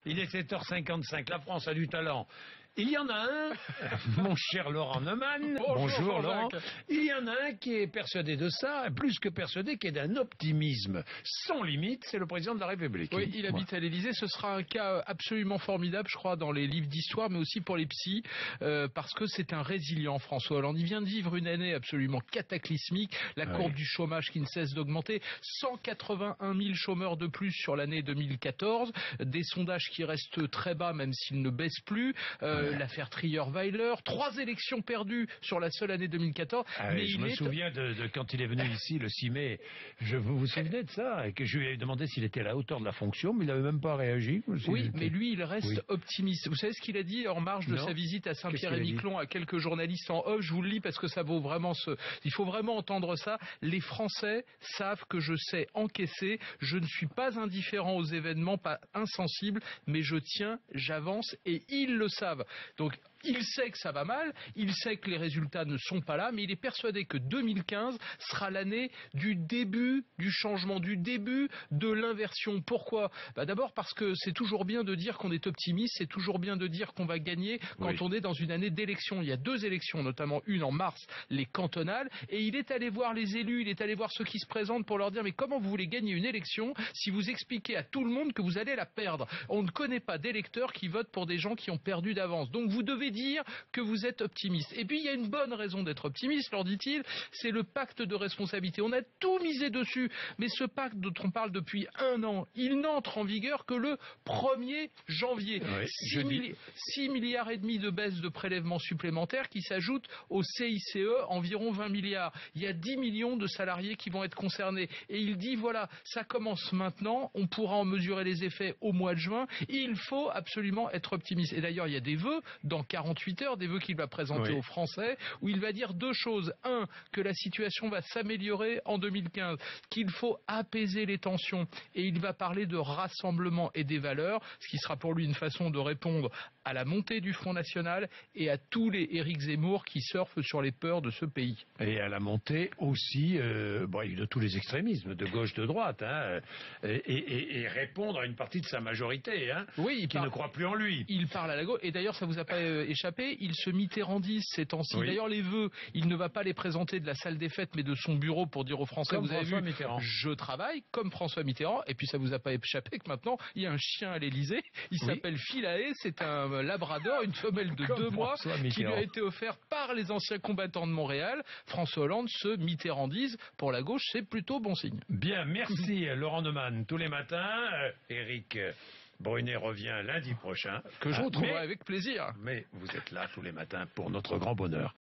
Il est 7h55, la France a du talent. Il y en a un, mon cher Laurent Neumann, bonjour Laurent, il y en a un qui est persuadé de ça, plus que persuadé, qui est d'un optimisme sans limite, c'est le président de la République. Oui, il habite à l'Élysée, ce sera un cas absolument formidable, je crois, dans les livres d'histoire, mais aussi pour les psys, parce que c'est un résilient, François Hollande. Il vient de vivre une année absolument cataclysmique, la courbe du chômage qui ne cesse d'augmenter, 181 000 chômeurs de plus sur l'année 2014, des sondages qui restent très bas, même s'ils ne baissent plus, l'affaire Trierweiler, 3 élections perdues sur la seule année 2014. Mais je me souviens de quand il est venu ici le 6 mai, vous vous souvenez de ça, et que je lui ai demandé s'il était à la hauteur de la fonction, mais il n'avait même pas réagi. Oui, mais lui, il reste optimiste. Vous savez ce qu'il a dit en marge de sa visite à Saint-Pierre-et-Miquelon à quelques journalistes en off? Je vous le lis parce que ça vaut vraiment il faut vraiment entendre ça. Les Français savent que je sais encaisser, je ne suis pas indifférent aux événements, pas insensible, mais je tiens, j'avance, et ils le savent. Donc, il sait que ça va mal, il sait que les résultats ne sont pas là, mais il est persuadé que 2015 sera l'année du début du changement, du début de l'inversion. Pourquoi? D'abord parce que c'est toujours bien de dire qu'on est optimiste, c'est toujours bien de dire qu'on va gagner quand on est dans une année d'élection. Il y a 2 élections, notamment une en mars, les cantonales, et il est allé voir les élus, il est allé voir ceux qui se présentent pour leur dire mais comment vous voulez gagner une élection si vous expliquez à tout le monde que vous allez la perdre? On ne connaît pas d'électeurs qui votent pour des gens qui ont perdu d'avance. Donc vous devez dire que vous êtes optimiste. Et puis il y a une bonne raison d'être optimiste, leur dit-il, c'est le pacte de responsabilité. On a tout misé dessus, mais ce pacte dont on parle depuis 1 an, il n'entre en vigueur que le 1er janvier. 6 milliards et demi de baisse de prélèvements supplémentaires qui s'ajoutent au CICE, environ 20 milliards. Il y a 10 millions de salariés qui vont être concernés. Et il dit, voilà, ça commence maintenant, on pourra en mesurer les effets au mois de juin, il faut absolument être optimiste. Et d'ailleurs, il y a des vœux dans 48 heures, des vœux qu'il va présenter aux Français, où il va dire 2 choses. 1, que la situation va s'améliorer en 2015, qu'il faut apaiser les tensions, et il va parler de rassemblement et des valeurs, ce qui sera pour lui une façon de répondre à la montée du Front National et à tous les Éric Zemmour qui surfent sur les peurs de ce pays. Et à la montée aussi de tous les extrémismes, de gauche, de droite, et répondre à une partie de sa majorité, qui ne croit plus en lui. Il parle à la gauche, et d'ailleurs ça vous a pas échappé, il se mitterrandise ces temps-ci. D'ailleurs les vœux, il ne va pas les présenter de la salle des fêtes, mais de son bureau pour dire aux Français, comme vous avez vu, Mitterrand. Je travaille comme François Mitterrand, et puis ça vous a pas échappé que maintenant, il y a un chien à l'Élysée, il s'appelle Philae, c'est un labrador, une femelle de 2 mois, qui lui a été offert par les anciens combattants de Montréal. François Hollande se mitterrandise. Pour la gauche, c'est plutôt bon signe. Bien, merci Laurent Neumann. Tous les matins, Éric Brunet revient lundi prochain. Que je retrouverai avec plaisir. Mais vous êtes là tous les matins pour notre grand bonheur.